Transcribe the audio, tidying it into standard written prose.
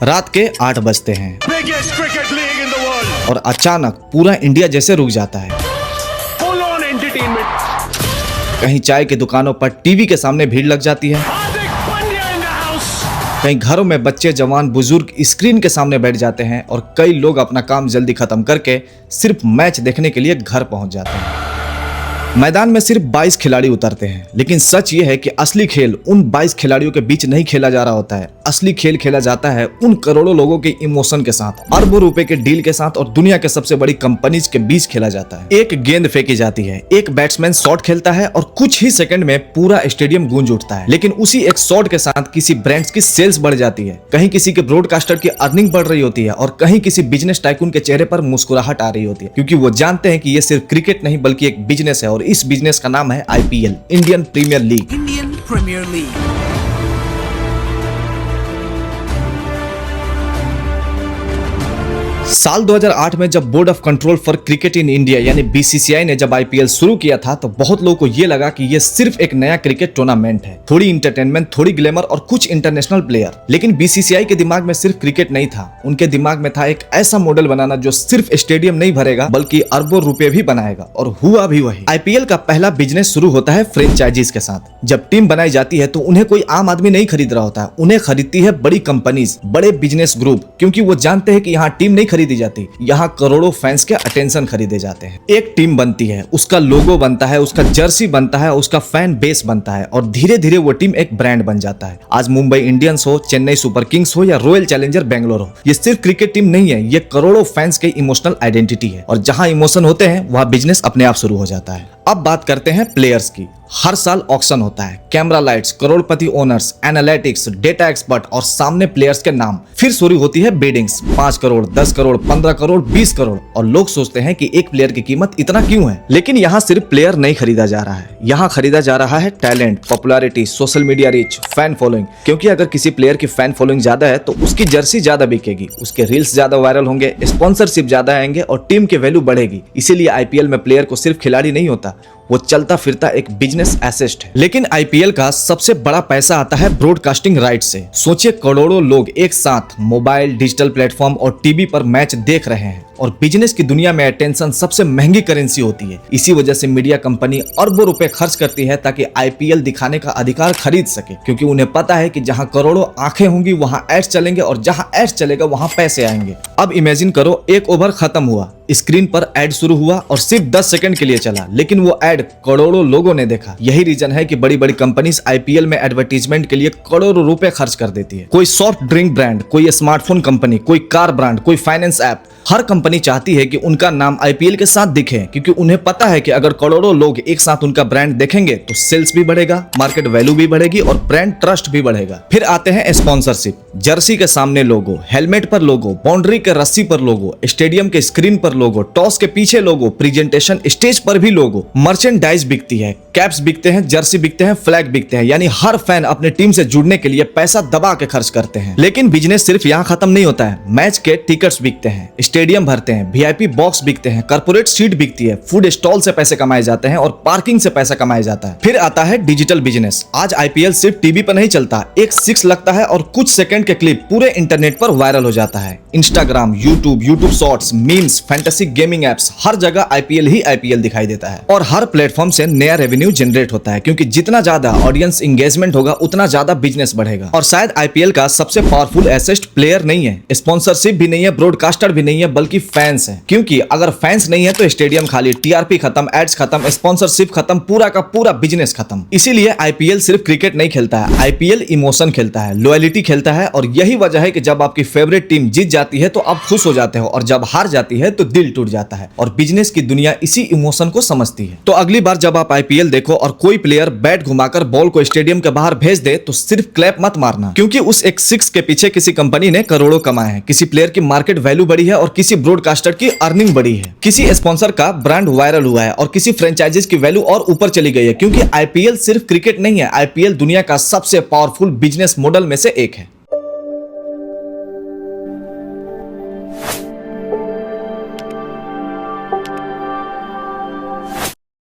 रात के 8 बजते हैं और अचानक पूरा इंडिया जैसे रुक जाता है। कहीं चाय की दुकानों पर टीवी के सामने भीड़ लग जाती है, कहीं घरों में बच्चे जवान बुजुर्ग स्क्रीन के सामने बैठ जाते हैं और कई लोग अपना काम जल्दी खत्म करके सिर्फ मैच देखने के लिए घर पहुंच जाते हैं। मैदान में सिर्फ 22 खिलाड़ी उतरते हैं, लेकिन सच ये है कि असली खेल उन 22 खिलाड़ियों के बीच नहीं खेला जा रहा होता है। असली खेल खेला जाता है उन करोड़ों लोगों के इमोशन के साथ, अरबों रुपए के डील के साथ और दुनिया के सबसे बड़ी कंपनीज के बीच खेला जाता है। एक गेंद फेंकी जाती है, एक बैट्समैन शॉट खेलता है और कुछ ही सेकंड में पूरा स्टेडियम गूंज उठता है। लेकिन उसी एक शॉट के साथ किसी ब्रांड्स की सेल्स बढ़ जाती है, कहीं किसी के ब्रॉडकास्टर की अर्निंग बढ़ रही होती है और कहीं किसी बिजनेस टाइकून के चेहरे पर मुस्कुराहट आ रही होती है, क्योंकि वो जानते हैं कि ये सिर्फ क्रिकेट नहीं बल्कि एक बिजनेस है और इस बिजनेस का नाम है आईपीएल, इंडियन प्रीमियर लीग। साल 2008 में जब board of control for cricket in India यानी बीसीसीआई ने जब आईपीएल शुरू किया था तो बहुत लोगों को ये लगा कि ये सिर्फ एक नया क्रिकेट टूर्नामेंट है, थोड़ी इंटरटेनमेंट, थोड़ी ग्लैमर और कुछ इंटरनेशनल प्लेयर। लेकिन बीसीसीआई के दिमाग में सिर्फ क्रिकेट नहीं था, उनके दिमाग में था एक ऐसा मॉडल बनाना जो सिर्फ स्टेडियम नहीं भरेगा बल्कि अरबों रुपए भी बनाएगा, और हुआ भी वही। आईपीएल का पहला बिजनेस शुरू होता है फ्रेंचाइजीज के साथ। जब टीम बनाई जाती है तो उन्हें कोई आम आदमी नहीं खरीद रहा होता, उन्हें खरीदती है बड़ी कंपनीज, बड़े बिजनेस ग्रुप, क्योंकि वो जानते हैं कि यहाँ टीम नहीं खरीदी जाती, यहाँ करोड़ों फैंस के अटेंशन खरीदे जाते हैं। एक टीम बनती है, उसका लोगो बनता है, उसका जर्सी बनता है, उसका फैन बेस बनता है और धीरे धीरे वो टीम एक ब्रांड बन जाता है। आज मुंबई इंडियंस हो, चेन्नई सुपर किंग्स हो या रॉयल चैलेंजर बेंगलोर हो, ये सिर्फ क्रिकेट टीम नहीं है, ये करोड़ों फैंस के इमोशनल आइडेंटिटी है। और जहां इमोशन होते हैं वहां बिजनेस अपने आप शुरू हो जाता है। अब बात करते हैं प्लेयर्स की। हर साल ऑक्शन होता है, कैमरा लाइट्स, करोड़पति ओनर्स, एनालिटिक्स, डेटा एक्सपर्ट और सामने प्लेयर्स के नाम। फिर शुरू होती है बिडिंग्स, 5 करोड़, 10 करोड़, 15 करोड़, 20 करोड़, और लोग सोचते हैं कि एक प्लेयर की कीमत इतना क्यों है। लेकिन यहाँ सिर्फ प्लेयर नहीं खरीदा जा रहा है, यहाँ खरीदा जा रहा है talent, popularity, social media reach, fan following. क्योंकि अगर किसी प्लेयर की फैन फॉलोइंग ज्यादा है तो उसकी जर्सी ज्यादा बिकेगी, उसके रील्स ज्यादा वायरल होंगे, स्पॉन्सरशिप ज्यादा आएंगे और टीम की वैल्यू बढ़ेगी। इसीलिए आईपीएल में प्लेयर को सिर्फ खिलाड़ी नहीं होता, वो चलता फिरता एक बिजनेस एसेट है। लेकिन आईपीएल का सबसे बड़ा पैसा आता है ब्रॉडकास्टिंग राइट से। सोचिए, करोड़ों लोग एक साथ मोबाइल, डिजिटल प्लेटफॉर्म और टीवी पर मैच देख रहे हैं, और बिजनेस की दुनिया में अटेंशन सबसे महंगी करेंसी होती है। इसी वजह से मीडिया कंपनी अरबों रुपए खर्च करती है ताकि आईपीएल दिखाने का अधिकार खरीद सके, क्योंकि उन्हें पता है कि जहां करोड़ों आंखें होंगी वहां एड्स चलेंगे और जहां एड्स चलेगा वहां पैसे आएंगे। अब इमेजिन करो, एक ओवर खत्म हुआ, स्क्रीन पर एड शुरू हुआ और सिर्फ 10 सेकंड के लिए चला, लेकिन वो एड करोड़ों लोगों ने देखा। यही रीजन है कि बड़ी बड़ी कंपनीज आईपीएल में एडवर्टीजमेंट के लिए करोड़ों रुपए खर्च कर देती है। कोई सॉफ्ट ड्रिंक ब्रांड, कोई स्मार्टफोन कंपनी, कोई कार ब्रांड, कोई फाइनेंस ऐप, हर कंपनी चाहती है कि उनका नाम आईपीएल के साथ दिखे, क्योंकि उन्हें पता है कि अगर करोड़ों लोग एक साथ उनका ब्रांड देखेंगे तो सेल्स भी बढ़ेगा, मार्केट वैल्यू भी बढ़ेगी और ब्रांड ट्रस्ट भी बढ़ेगा। फिर आते हैं स्पॉन्सरशिप। जर्सी के सामने लोगो, हेलमेट पर लोगो, बाउंड्री के रस्सी पर लोगो, स्टेडियम के स्क्रीन पर लोगो, टॉस के पीछे लोगो, प्रेजेंटेशन स्टेज पर भी लोगो, मर्चेंडाइज बिकती है, कैप्स बिकते हैं, जर्सी बिकते हैं, फ्लैग बिकते हैं, यानी हर फैन अपने टीम से जुड़ने के लिए पैसा दबा के खर्च करते हैं। लेकिन बिजनेस सिर्फ यहाँ खत्म नहीं होता है। मैच के टिकट्स बिकते हैं, स्टेडियम भरते हैं, वीआईपी बॉक्स बिकते हैं, कॉर्पोरेट सीट बिकती है, फूड स्टॉल से पैसे कमाए जाते हैं और पार्किंग से पैसा कमाया जाता है। फिर आता है डिजिटल बिजनेस। आज आईपीएल सिर्फ टीवी पर नहीं चलता, एक सिक्स लगता है और कुछ सेकंड के क्लिप पूरे इंटरनेट पर वायरल हो जाता है। Instagram, YouTube shorts, memes, fantasy gaming apps, हर जगह आईपीएल ही आईपीएल दिखाई देता है। और हर प्लेटफॉर्म से नया रेवेन्यू जनरेट होता है, क्योंकि जितना ज्यादा ऑडियंस एंगेजमेंट होगा उतना ज्यादा बिजनेस बढ़ेगा। और शायद आईपीएल का सबसे पावरफुल एसेट प्लेयर नहीं है, स्पॉन्सरशिप भी नहीं है, ब्रॉडकास्टर भी नहीं है, बल्कि फैंस है। क्योंकि अगर फैंस नहीं है तो स्टेडियम खाली, टीआरपी खत्म, एड्स खत्म, स्पॉन्सरशिप खत्म, पूरा का पूरा बिजनेस खत्म। इसीलिए आईपीएल सिर्फ क्रिकेट नहीं खेलता है, आईपीएल इमोशन खेलता है, लॉयल्टी खेलता है। और यही वजह है कि जब आपकी फेवरेट टीम जीत जाती है तो आप खुश हो जाते हो, और जब हार जाती है तो दिल टूट जाता है। और बिजनेस की दुनिया इसी इमोशन को समझती है। तो अगली बार जब आप आईपीएल देखो और कोई प्लेयर बैट घुमाकर बॉल को स्टेडियम के बाहर भेज दे तो सिर्फ क्लैप मत मारना, क्योंकि उस एक सिक्स के पीछे किसी कंपनी ने करोड़ों कमाए हैं, किसी प्लेयर की मार्केट वैल्यू बढ़ी है और किसी ब्रॉडकास्टर की अर्निंग बढ़ी है, किसी स्पॉन्सर का ब्रांड वायरल हुआ है और किसी फ्रेंचाइजीज की वैल्यू और ऊपर चली गई है। क्योंकि आईपीएल सिर्फ क्रिकेट नहीं है, आईपीएल दुनिया का सबसे पावरफुल बिजनेस मॉडल में से एक है।